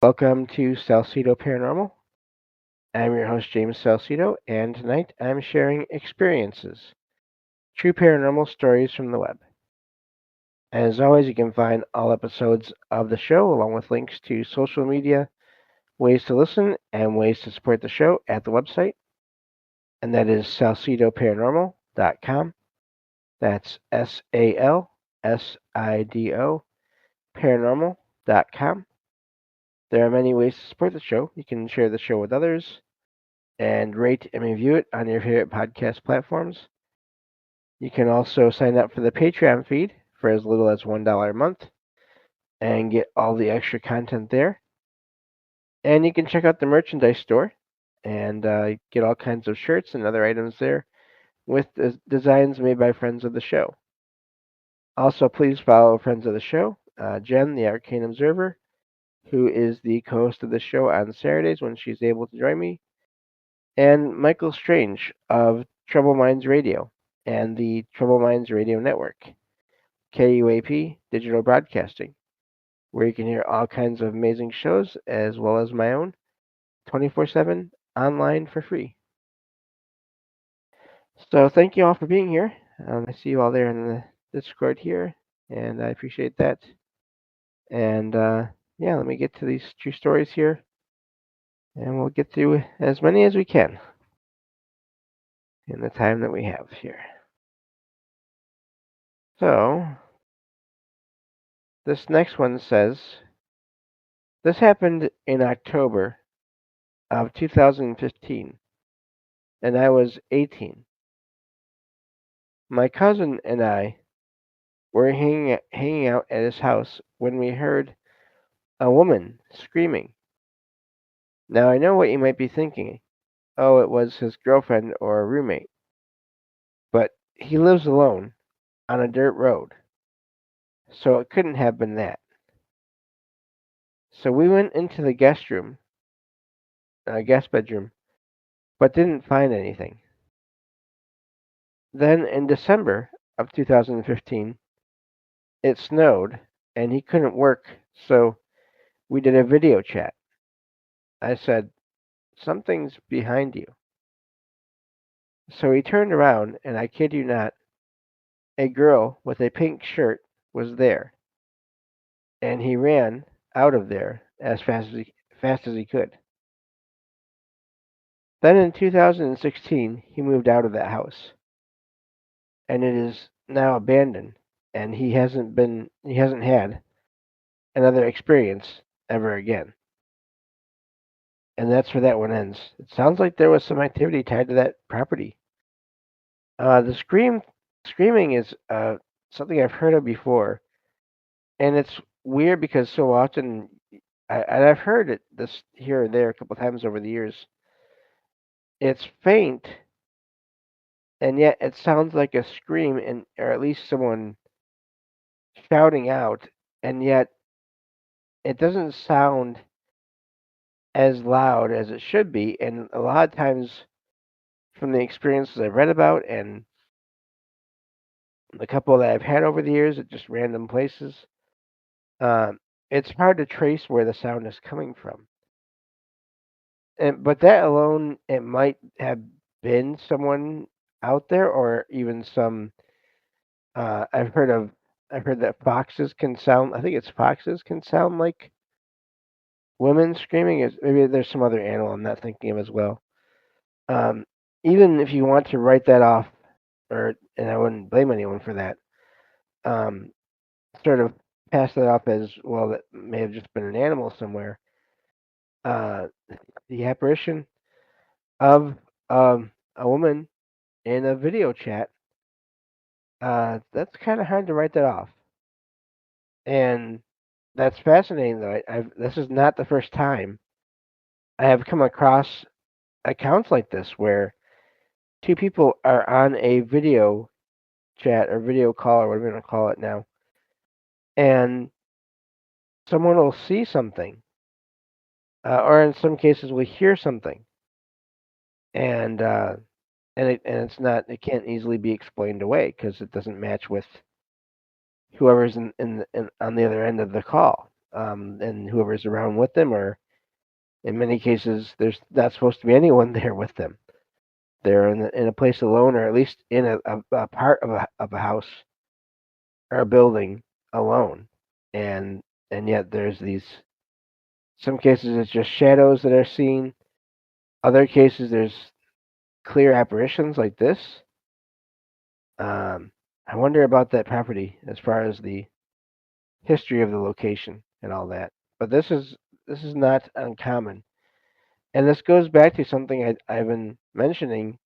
Welcome to Salsido Paranormal. I'm your host, James Salsido, and tonight I'm sharing experiences, true paranormal stories from the web. As always, you can find all episodes of the show along with links to social media, ways to listen, and ways to support the show at the website, and that is salsidoparanormal.com. That's SALSIDO paranormal.com. There are many ways to support the show. You can share the show with others and rate and review it on your favorite podcast platforms. You can also sign up for the Patreon feed for as little as $1 a month and get all the extra content there. And you can check out the merchandise store and get all kinds of shirts and other items there with designs made by friends of the show. Also, please follow friends of the show, Jen, the Arcane Observer, who is the co-host of the show on Saturdays when she's able to join me, and Michael Strange of Trouble Minds Radio and the Trouble Minds Radio Network, KUAP Digital Broadcasting, where you can hear all kinds of amazing shows as well as my own 24/7 online for free. So thank you all for being here. I see you all there in the Discord here, and I appreciate that. And yeah, let me get to these true stories here, and we'll get through as many as we can in the time that we have here. So, this next one says, this happened in October of 2015, and I was 18. My cousin and I were hanging out at his house when we heard a woman screaming. Now, I know what you might be thinking. Oh, it was his girlfriend or a roommate. But he lives alone on a dirt road, so it couldn't have been that. So we went into the guest bedroom, but didn't find anything. Then in December of 2015, it snowed and he couldn't work, so we did a video chat. I said, "Something's behind you." So he turned around, and I kid you not, a girl with a pink shirt was there, and he ran out of there as fast as he could. Then in 2016, he moved out of that house, and it is now abandoned, and he hasn't had another experience ever again. And that's where that one ends. It sounds like there was some activity tied to that property. The screaming is something I've heard of before, and it's weird because so often I've heard it this here and there a couple times over the years. It's faint, and yet it sounds like a scream, and or at least someone shouting out, and yet it doesn't sound as loud as it should be. And a lot of times, from the experiences I've read about and the couple that I've had over the years at just random places, uh, it's hard to trace where the sound is coming from. But that alone, it might have been someone out there, or even some. Uh, I've heard of. I've heard that foxes can sound. I think it's foxes can sound like women screaming. Is maybe there's some other animal I'm not thinking of as well. Um, Even if you want to write that off, and I wouldn't blame anyone for that. Um, Sort of pass that off as well. That may have just been an animal somewhere. Uh, the apparition of a woman in a video chat. That's kind of hard to write that off, and that's fascinating. Though this is not the first time I have come across accounts like this where two people are on a video chat or video call or whatever you want to call it now, and someone will see something, or in some cases will hear something, and it's not, it can't easily be explained away because it doesn't match with whoever's in on the other end of the call. and whoever's around with them, or in many cases, there's not supposed to be anyone there with them. They're in a place alone, or at least in a part of a house or a building alone, and yet there's these. Some cases it's just shadows that are seen. Other cases there's clear apparitions like this. Um, I wonder about that property as far as the history of the location and all that. But this is not uncommon, and this goes back to something I've been mentioning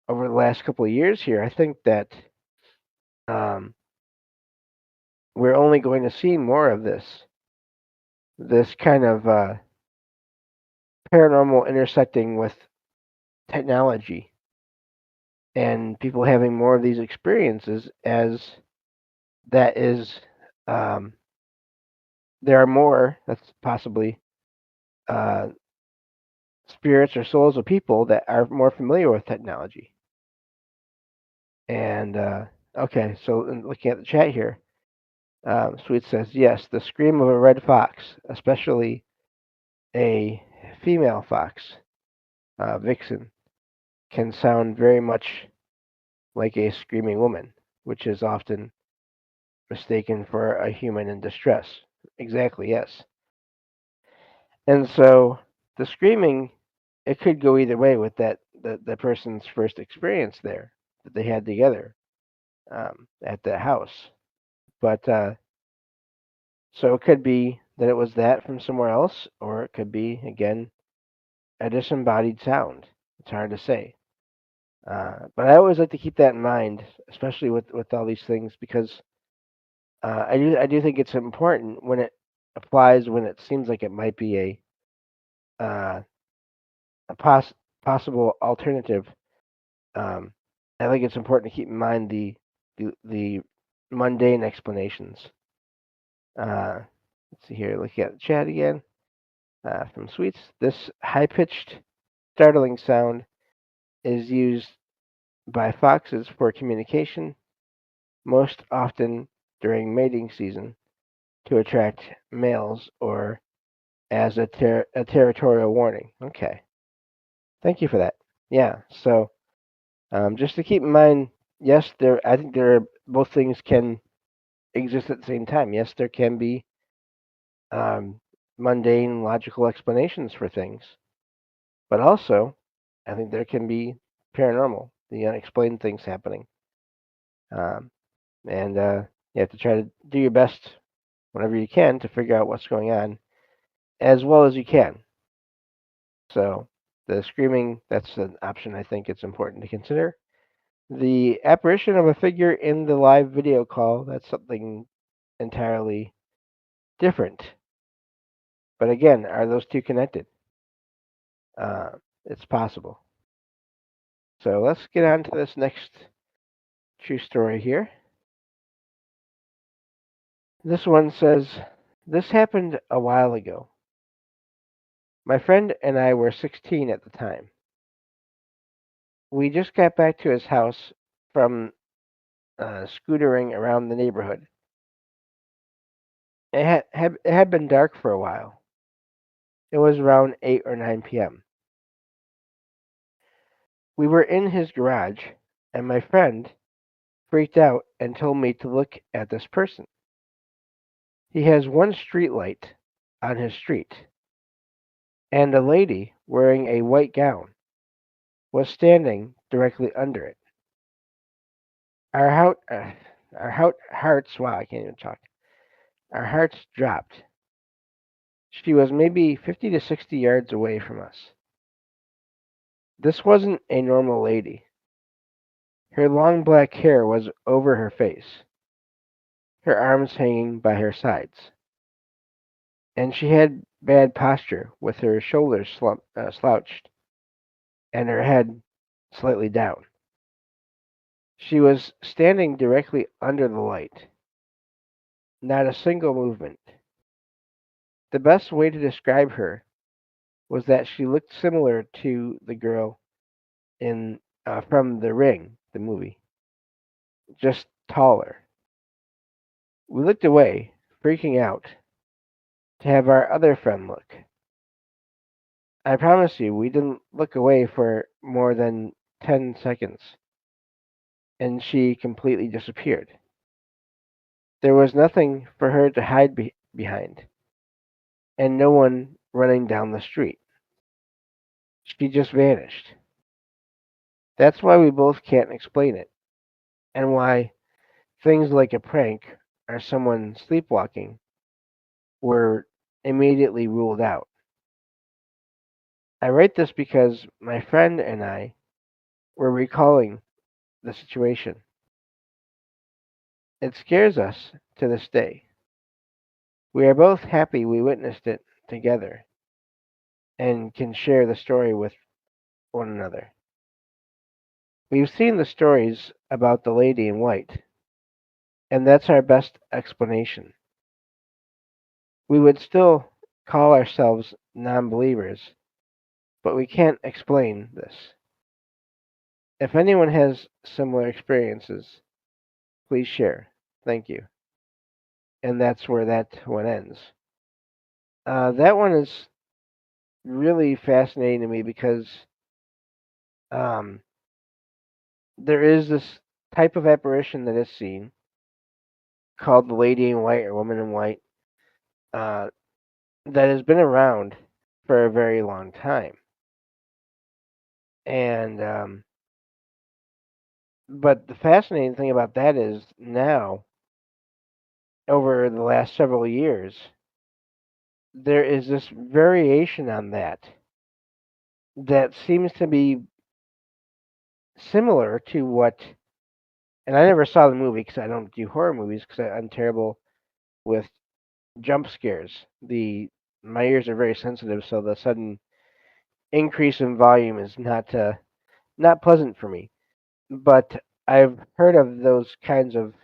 over the last couple of years here. I think that um, we're only going to see more of this kind of paranormal intersecting with technology, and people having more of these experiences as that is um, there are more that's possibly uh, spirits or souls of people that are more familiar with technology. And okay, so looking at the chat here, Sweet says yes, the scream of a red fox, especially a female fox, vixen, can sound very much like a screaming woman, which is often mistaken for a human in distress. Exactly, yes. And so the screaming, it could go either way with the person's first experience there that they had together at the house. But so it could be that it was that from somewhere else, or it could be again a disembodied sound. It's hard to say. But I always like to keep that in mind, especially with all these things, because I do think it's important when it applies when it seems like it might be uh, a possible alternative. Um, I think it's important to keep in mind the mundane explanations. Let's see here. Looking at the chat again from Sweets. This high pitched, startling sound is used by foxes for communication, most often during mating season, to attract males or as a territorial warning. Okay. Thank you for that. Yeah. So just to keep in mind, yes, I think there are both things can exist at the same time. Yes, there can be um, mundane logical explanations for things, but also I think there can be paranormal, the unexplained things happening, um, and you have to try to do your best whenever you can to figure out what's going on as well as you can. So the screaming, that's an option I think it's important to consider. The apparition of a figure in the live video call, that's something entirely different. But again, are those two connected? It's possible. So let's get on to this next true story here. This one says, this happened a while ago. My friend and I were 16 at the time. We just got back to his house from scootering around the neighborhood. It had been dark for a while. It was around 8 or 9 p.m. We were in his garage, and my friend freaked out and told me to look at this person. He has one street light on his street, and a lady wearing a white gown was standing directly under it. Our heart, hearts, wow, I can't even talk. Our hearts dropped. She was maybe 50 to 60 yards away from us. This wasn't a normal lady. Her long black hair was over her face, her arms hanging by her sides, and she had bad posture with her shoulders slouched and her head slightly down. She was standing directly under the light, not a single movement. The best way to describe her was that she looked similar to the girl in from The Ring, the movie, just taller. We looked away, freaking out, to have our other friend look. I promise you, we didn't look away for more than 10 seconds, and she completely disappeared. There was nothing for her to hide behind, and no one running down the street. She just vanished. That's why we both can't explain it, and why things like a prank or someone sleepwalking were immediately ruled out. I write this because my friend and I were recalling the situation. It scares us to this day. We are both happy we witnessed it together and can share the story with one another. We've seen the stories about the lady in white, and that's our best explanation. We would still call ourselves non believers, but we can't explain this. If anyone has similar experiences, please share. Thank you. And that's where that one ends. That one is really fascinating to me because um, there is this type of apparition that is seen called the lady in white or woman in white uh, that has been around for a very long time. And but the fascinating thing about that is now, over the last several years, there is this variation on that seems to be similar to what. And I never saw the movie because I don't do horror movies because I'm terrible with jump scares. The My ears are very sensitive, so the sudden increase in volume is not pleasant for me. But I've heard of those kinds of.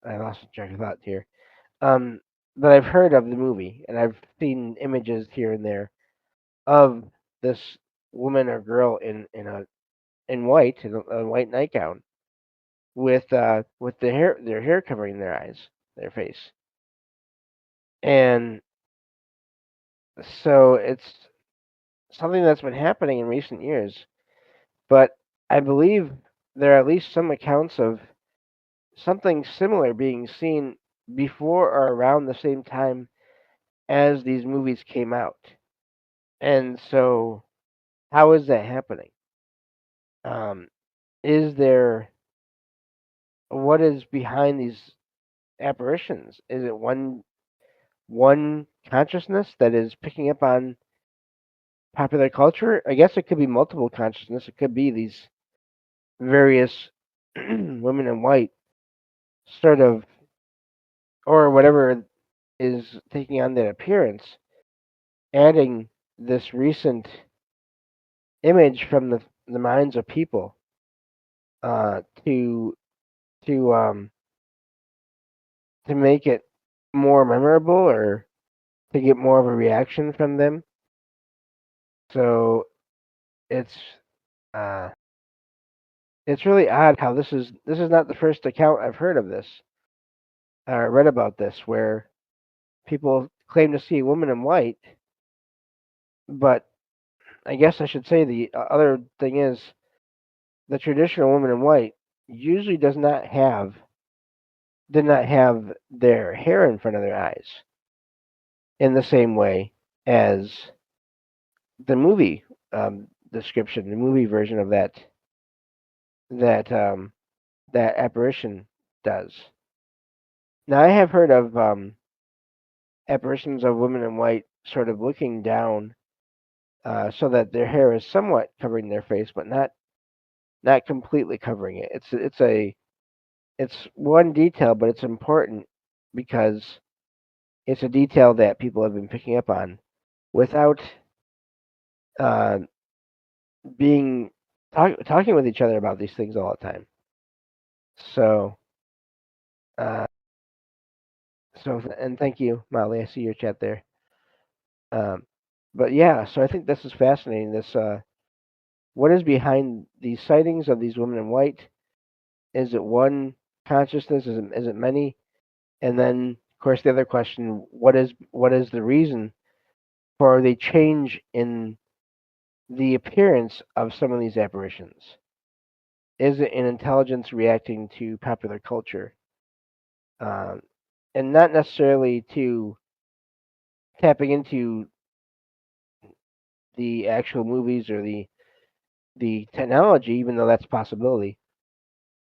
I lost track of thought here. Um, but I've heard of the movie and I've seen images here and there of this woman or girl in white, in a white nightgown, with their hair covering their eyes, their face, and so it's something that's been happening in recent years. But I believe there are at least some accounts of something similar being seen before or around the same time as these movies came out. And so, how is that happening? Um, is there what is behind these apparitions? Is it one consciousness that is picking up on popular culture? I guess it could be multiple consciousness. It could be these various women in white, sort of, or whatever is taking on that appearance, adding this recent image from the minds of people uh, to to um, to make it more memorable or to get more of a reaction from them. So it's uh, it's really odd how this is not the first account I've heard of this or read about this where people claim to see a woman in white, but I guess I should say the other thing is the traditional woman in white usually did not have their hair in front of their eyes in the same way as the movie description, the movie version of that um, that apparition does. Now I have heard of apparitions of women in white sort of looking down so that their hair is somewhat covering their face, but not completely covering it. It's one detail, but it's important because it's a detail that people have been picking up on without uh, being talking with each other about these things all the time. So, uh, and thank you, Molly. I see your chat there. Um, but yeah, so I think this is fascinating. This what is behind these sightings of these women in white? Is it one consciousness? Is it many? And then Of course, the other question: what is the reason for the change in the appearance of some of these apparitions? Is it an intelligence reacting to popular culture, um, and not necessarily to tapping into the actual movies or the technology, even though that's a possibility?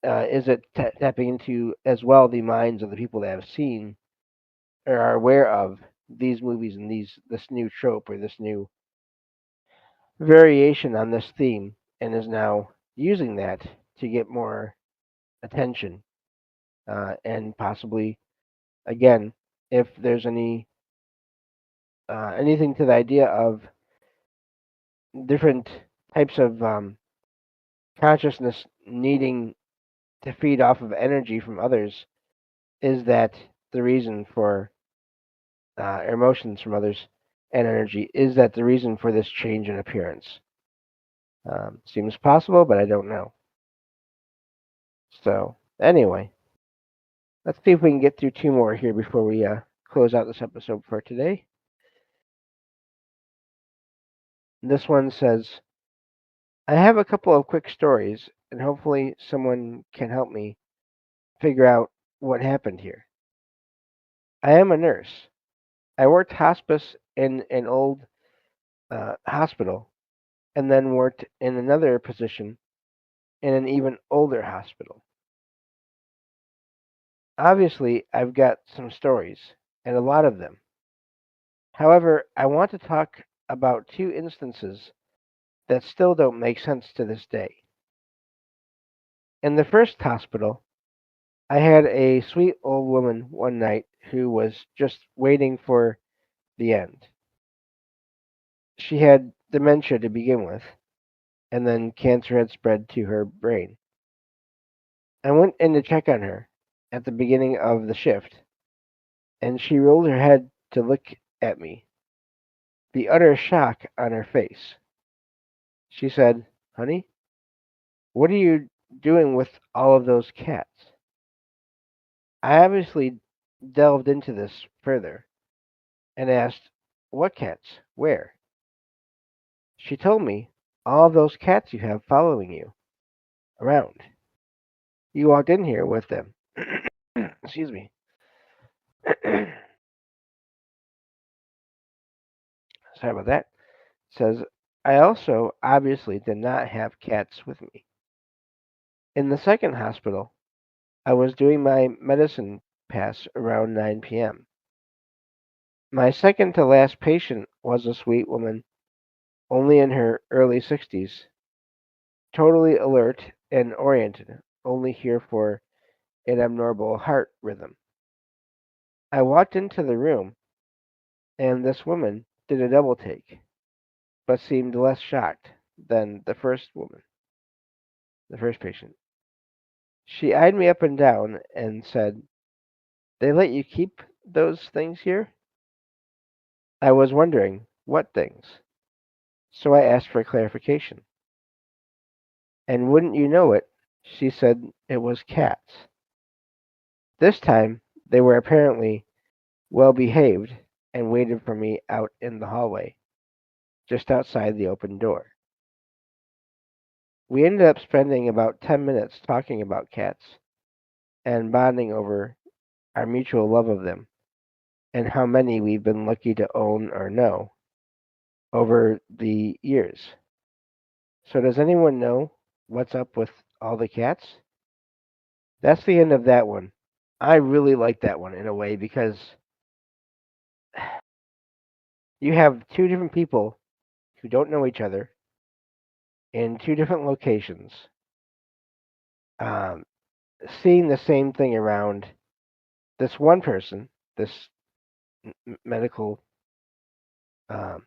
Is it tapping into as well the minds of the people that have seen or are aware of these movies and this new trope or this new variation on this theme, and is now using that to get more attention, and possibly again, if there's anything to the idea of different types of consciousness needing to feed off of energy from others, is that the reason for emotions from others and energy? Is that the reason for this change in appearance? Seems possible, but I don't know. So, anyway, let's see if we can get through two more here before we close out this episode for today. This one says, I have a couple of quick stories, and hopefully someone can help me figure out what happened here. I am a nurse. I worked hospice in an old hospital, and then worked in another position in an even older hospital. Obviously, I've got some stories, and a lot of them. However, I want to talk about two instances that still don't make sense to this day. In the first hospital, I had a sweet old woman one night who was just waiting for the end. She had dementia to begin with, and then cancer had spread to her brain. I went in to check on her at the beginning of the shift, and she rolled her head to look at me, the utter shock on her face. She said, Honey, what are you doing with all of those cats? I obviously delved into this further and asked, What cats? Where? She told me, All of those cats you have following you around. You walked in here with them. Excuse me. Sorry about that. Says, I also obviously did not have cats with me. In the second hospital, I was doing my medicine pass around 9 p.m. My second to last patient was a sweet woman, only in her early 60s, totally alert and oriented, only here for an abnormal heart rhythm. I walked into the room, and this woman did a double take, but seemed less shocked than the first patient. She eyed me up and down and said, They let you keep those things here? I was wondering, what things? So I asked for clarification. And wouldn't you know it, she said it was cats. This time, they were apparently well behaved and waited for me out in the hallway, just outside the open door. We ended up spending about 10 minutes talking about cats and bonding over our mutual love of them and how many we've been lucky to own or know over the years. So, does anyone know what's up with all the cats? That's the end of that one. I really like that one in a way because you have two different people who don't know each other in two different locations, um, seeing the same thing around this one person, this medical um,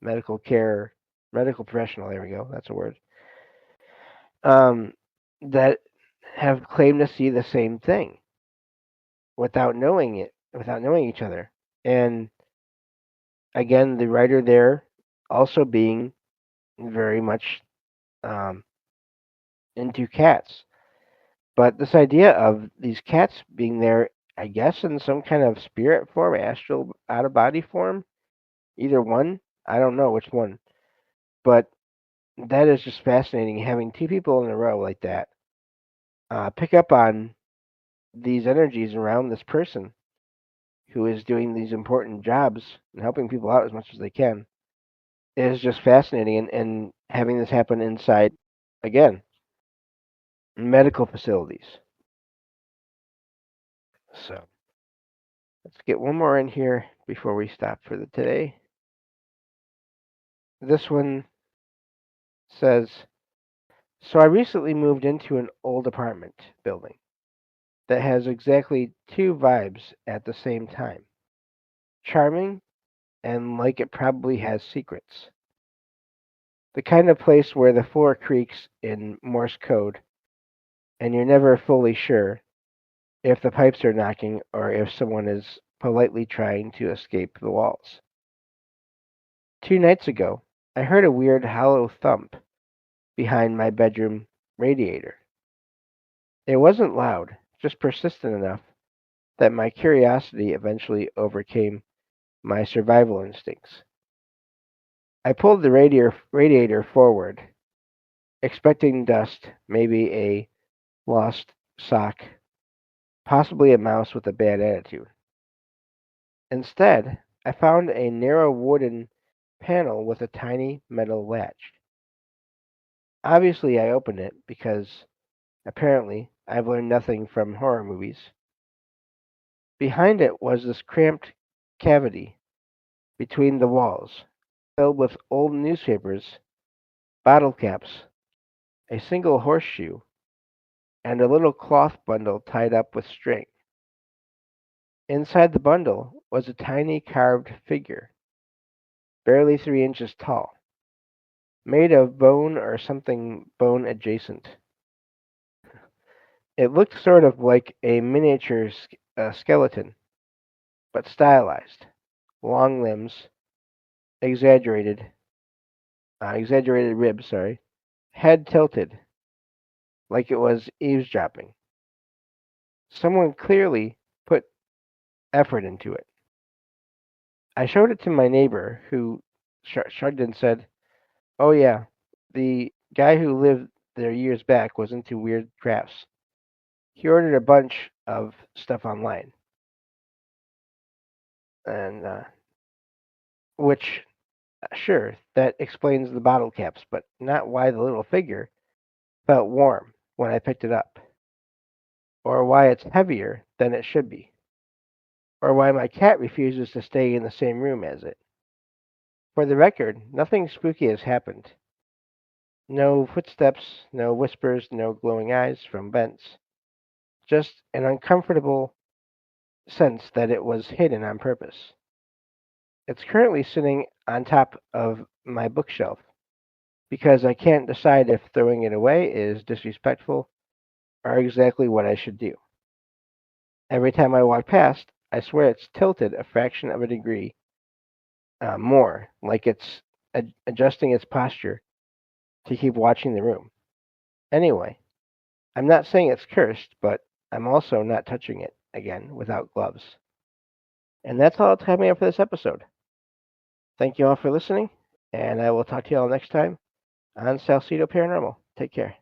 medical care medical professional. There we go. That's a word. Um, that have claimed to see the same thing without knowing each other. And again, the writer there also being very much um, into cats. But this idea of these cats being there I guess in some kind of spirit form, astral out of body form. Either one. I don't know which one. But that is just fascinating having two people in a row like that pick up on these energies around this person who is doing these important jobs and helping people out as much as they can. It is just fascinating, and having this happen inside, again, medical facilities. So let's get one more in here before we stop for the today. This one says, so I recently moved into an old apartment building that has exactly two vibes at the same time: charming and like it probably has secrets. The kind of place where the floor creaks in Morse code and you're never fully sure if the pipes are knocking or if someone is politely trying to escape the walls. 2 nights ago, I heard a weird hollow thump behind my bedroom radiator. It wasn't loud, just persistent enough that my curiosity eventually overcame my survival instincts. I pulled the radiator forward, expecting dust, maybe a lost sock, possibly a mouse with a bad attitude. Instead, I found a narrow wooden panel with a tiny metal latch. Obviously, I opened it because apparently I've learned nothing from horror movies. Behind it was this cramped cavity between the walls, filled with old newspapers, bottle caps, a single horseshoe, and a little cloth bundle tied up with string. Inside the bundle was a tiny carved figure, barely 3 inches tall, made of bone or something bone adjacent. It looked sort of like a miniature skeleton, but stylized. Long limbs, exaggerated ribs, sorry, head tilted, like it was eavesdropping. Someone clearly put effort into it. I showed it to my neighbor, who shrugged and said, "Oh yeah, the guy who lived there years back was into weird crafts. He ordered a bunch of stuff online, and which sure that explains the bottle caps, but not why the little figure felt warm when I picked it up, or why it's heavier than it should be, or why my cat refuses to stay in the same room as it. For the record, nothing spooky has happened. No footsteps, no whispers, no glowing eyes from vents. Just an uncomfortable sense that it was hidden on purpose. It's currently sitting on top of my bookshelf because I can't decide if throwing it away is disrespectful or exactly what I should do. Every time I walk past, I swear it's tilted a fraction of a degree more, like it's adjusting its posture to keep watching the room. Anyway, I'm not saying it's cursed, but I'm also not touching it again without gloves. And that's all the time we have for this episode. Thank you all for listening, and I will talk to you all next time on Salsido Paranormal. Take care.